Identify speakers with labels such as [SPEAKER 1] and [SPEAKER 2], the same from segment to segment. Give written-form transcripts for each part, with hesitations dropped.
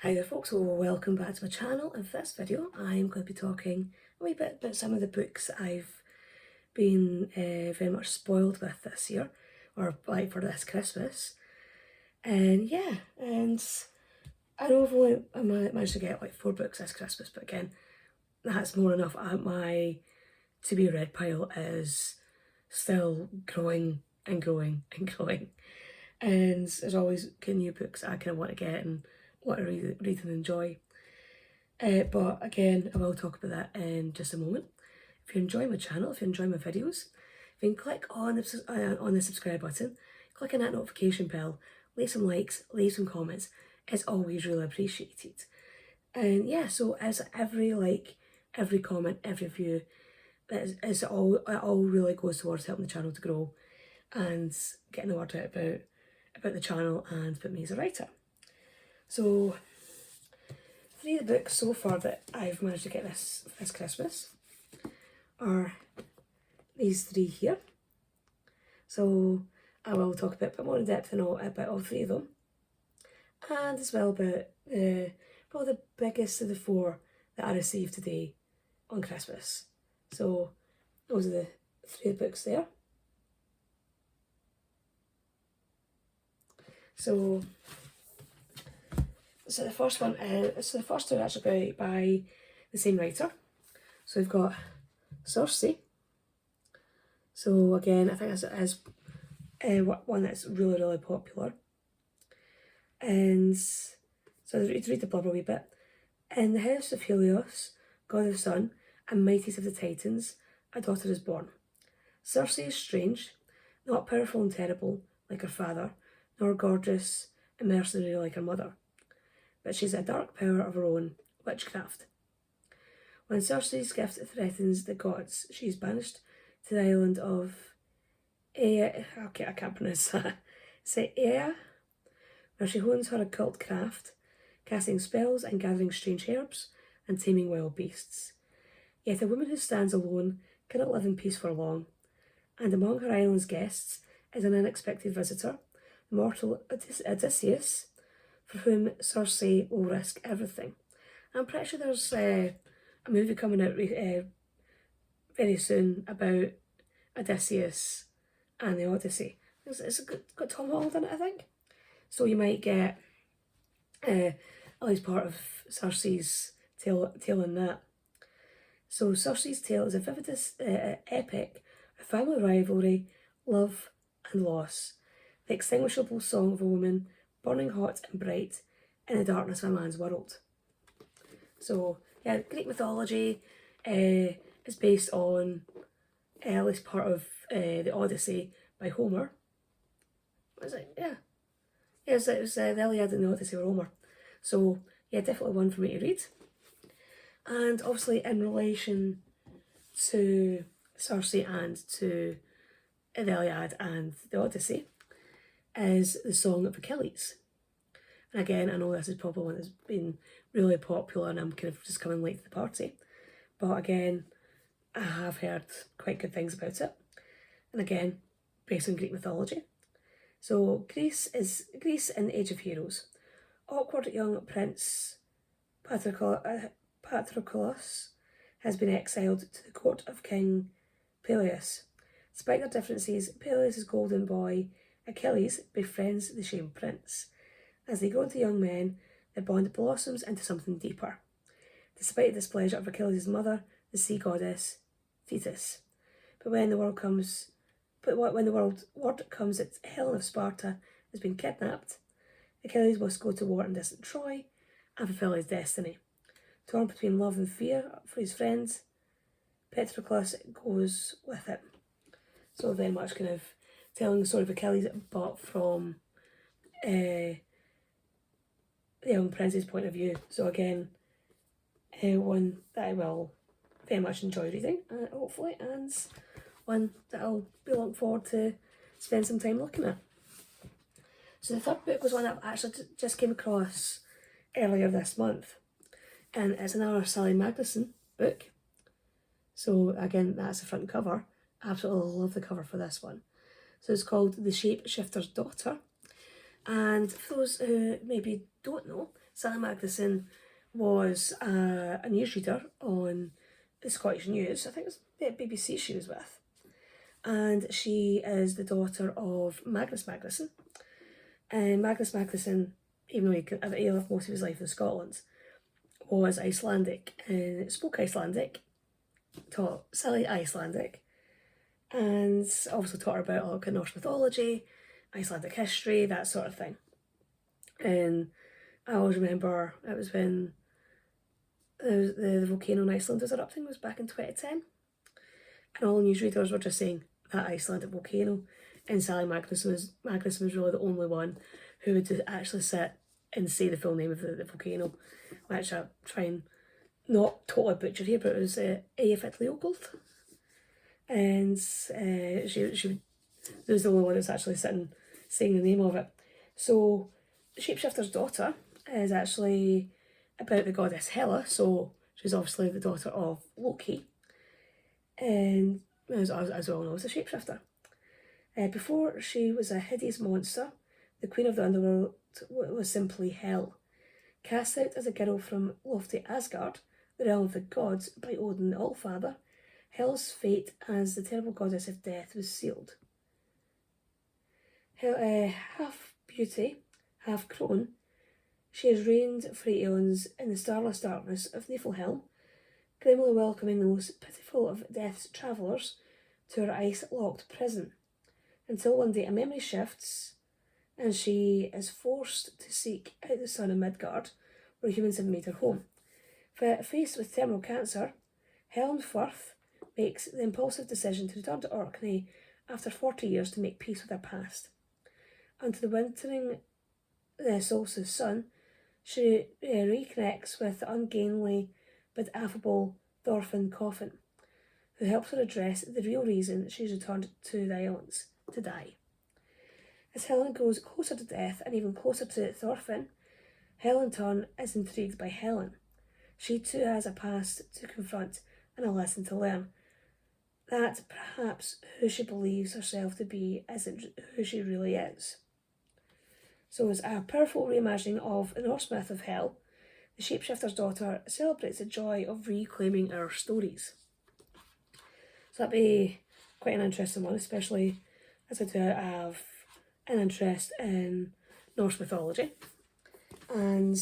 [SPEAKER 1] Hi there folks, well, welcome back to my channel. In this video I'm going to be talking a wee bit about some of the books I've been very much spoiled with this year, or like for this Christmas. And yeah, and I know I've only managed to get like 4 books this Christmas, but again, that's more enough. My to be read pile is still growing and growing and growing. And there's always new books I kind of want to get and want to read and enjoy. But again, I will talk about that in just a moment. If you enjoy my channel, if you enjoy my videos, if you can click on the subscribe button, click on that notification bell, leave some likes, leave some comments. It's always really appreciated. And yeah, so as every like, every comment, every view, it all really goes towards helping the channel to grow and getting the word out about the channel and about me as a writer. So 3 of the books so far that I've managed to get this Christmas are these 3 here. So I will talk a bit more in depth about all 3 of them, and as well about probably the biggest of the 4 that I received today on Christmas. So those are the 3 books there. So the first one is, the first 2 are actually by the same writer. So we've got Circe. So again, I think this is one that's really popular. And so to read the blurb a wee bit. In the house of Helios, god of sun and mightiest of the Titans, a daughter is born. Circe is strange, not powerful and terrible like her father, nor gorgeous and mercenary like her mother, but she's a dark power of her own, witchcraft. When Circe's gift threatens the gods, she is banished to the island of Ea, okay, I can't pronounce that, say Ea, where she hones her occult craft, casting spells and gathering strange herbs and taming wild beasts. Yet a woman who stands alone cannot live in peace for long, and among her island's guests is an unexpected visitor, the mortal Odysseus, for whom Circe will risk everything. I'm pretty sure there's a movie coming out very soon about Odysseus and the Odyssey. It's got Tom Holland in it, I think. So you might get at least part of Circe's tale in that. So Circe's tale is a vivid epic of family rivalry, love and loss, the extinguishable song of a woman burning hot and bright in the darkness of a man's world. So yeah, Greek mythology is based on at least part of the Odyssey by Homer. What was it? Yeah. Yes, it was the Iliad and the Odyssey of Homer. So yeah, definitely one for me to read. And obviously in relation to Circe and to the Iliad and the Odyssey is the Song of Achilles. And again, I know this is probably one that's been really popular and I'm kind of just coming late to the party. But again, I have heard quite good things about it. And again, based on Greek mythology. So Greece in the Age of Heroes. Awkward young Prince Patroclus has been exiled to the court of King Peleus. Despite their differences, Peleus' golden boy Achilles befriends the shamed prince. As they grow into young men, their bond blossoms into something deeper, despite the displeasure of Achilles' mother, the sea goddess Thetis. But when word comes that Helen of Sparta has been kidnapped, Achilles must go to war in distant Troy and fulfill his destiny. Torn between love and fear for his friends, Patroclus goes with it. So very much kind of telling the story of Achilles, but from the young prince's point of view. So again, one that I will very much enjoy reading, hopefully, and one that I'll be looking forward to spend some time looking at. So the third book was one that I actually just came across earlier this month, and it's another Sally Magnuson book. So again, that's the front cover. I absolutely love the cover for this one. So it's called The Shapeshifter's Daughter, and for those who maybe don't know, Sally Magnuson was a newsreader on the Scottish News. I think it was BBC she was with. And she is the daughter of Magnus Magnusson. And Magnus Magnusson, even though he lived most of his life in Scotland, was Icelandic and spoke Icelandic, taught Sally Icelandic, and also taught her about all Norse mythology, Icelandic history, that sort of thing. And I always remember it was when the volcano in Iceland was erupting, was back in 2010. And all newsreaders were just saying that Icelandic volcano. And Sally Magnuson was really the only one who would actually sit and say the full name of the volcano, which I try and not totally butcher here, but it was Eyjafjallajökull. And she was the only one that's actually sitting saying the name of it. So the Shapeshifter's daughter is actually about the goddess Hela, so she's obviously the daughter of Loki, and as we all know, is a shapeshifter. Before she was a hideous monster, the queen of the underworld was simply Hel. Cast out as a girl from lofty Asgard, the realm of the gods, by Odin the Allfather, Hel's fate as the terrible goddess of death was sealed. Hel, half beauty, half crone, she has reigned for eons in the starless darkness of Niflheim, grimly welcoming those pitiful of death's travellers to her ice-locked prison, until one day a memory shifts and she is forced to seek out the sun in Midgard, where humans have made her home. Faced with terminal cancer, Helen Firth makes the impulsive decision to return to Orkney after 40 years to make peace with her past. Under the wintering solstice sun, she reconnects with the ungainly but affable Thorfinn Coffin, who helps her address the real reason she's returned to the islands, to die. As Helen goes closer to death and even closer to Thorfinn, Helen in turn is intrigued by Helen. She too has a past to confront and a lesson to learn. That perhaps who she believes herself to be isn't who she really is. So it's a powerful reimagining of the Norse myth of Hel. The Shapeshifter's Daughter celebrates the joy of reclaiming our stories. So that'd be quite an interesting one, especially as I do have an interest in Norse mythology and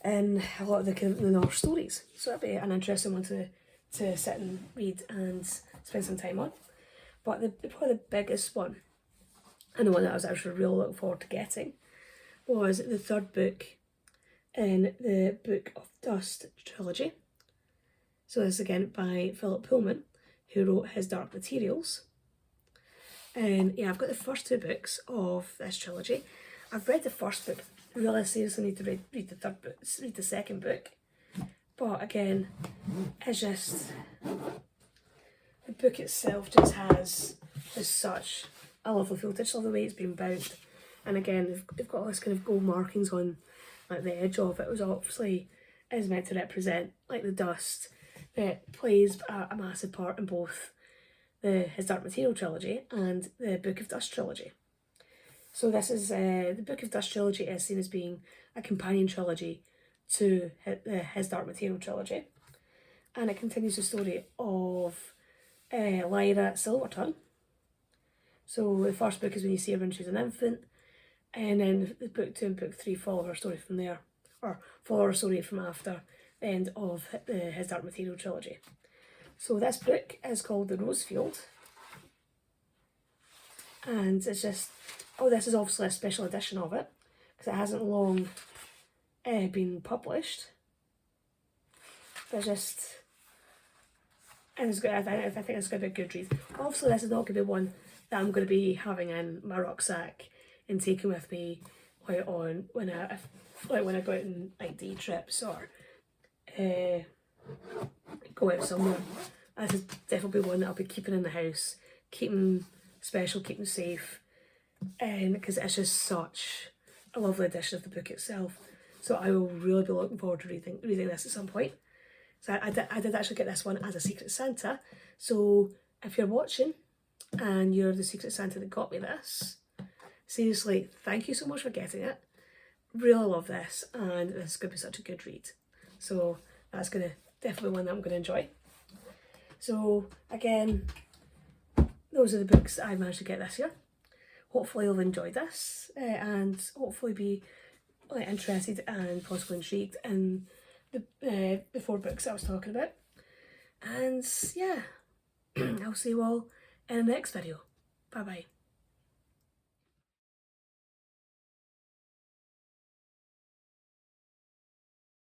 [SPEAKER 1] in a lot of the Norse stories. So that'd be an interesting one to sit and read and spend some time on. But probably the biggest one, and the one that I was actually really looking forward to getting, was the third book in the Book of Dust trilogy. So this is again by Philip Pullman, who wrote his Dark Materials. And yeah, I've got the first two books of this trilogy. I've read the first book. Really seriously need to read the third book, read the second book. But again, it's just, the book itself just has such a lovely feel. I just love the way it's been bound. And again, they've got all this kind of gold markings on like the edge of it. It was obviously is meant to represent like the dust that plays a massive part in both his Dark Material trilogy and the Book of Dust trilogy. So this is the Book of Dust trilogy is seen as being a companion trilogy to his Dark Material trilogy, and it continues the story of Lyra Silvertongue. So the first book is when you see her when she's an infant, and then the book 2 and book 3 follow her story from there, or follow her story from after the end of his Dark Material trilogy. So this book is called The Rosefield, and it's just, this is obviously a special edition of it, because it hasn't long been published. But it's good. I think it's going to be a good read. Obviously this is not going to be one that I'm going to be having in my rucksack and taking with me when I go out on like day trips or go out somewhere. This is definitely one that I'll be keeping in the house, keeping special, keeping safe, because it's just such a lovely edition of the book itself. So I will really be looking forward to reading this at some point. So I did actually get this one as a Secret Santa. So if you're watching and you're the Secret Santa that got me this, seriously, thank you so much for getting it. really love this, and this is going to be such a good read. So that's going to definitely one that I'm going to enjoy. So again, those are the books that I managed to get this year. Hopefully you'll enjoy this and hopefully be interested and possibly intrigued in the 4 books I was talking about. And yeah, I'll see you all in the next video. Bye bye.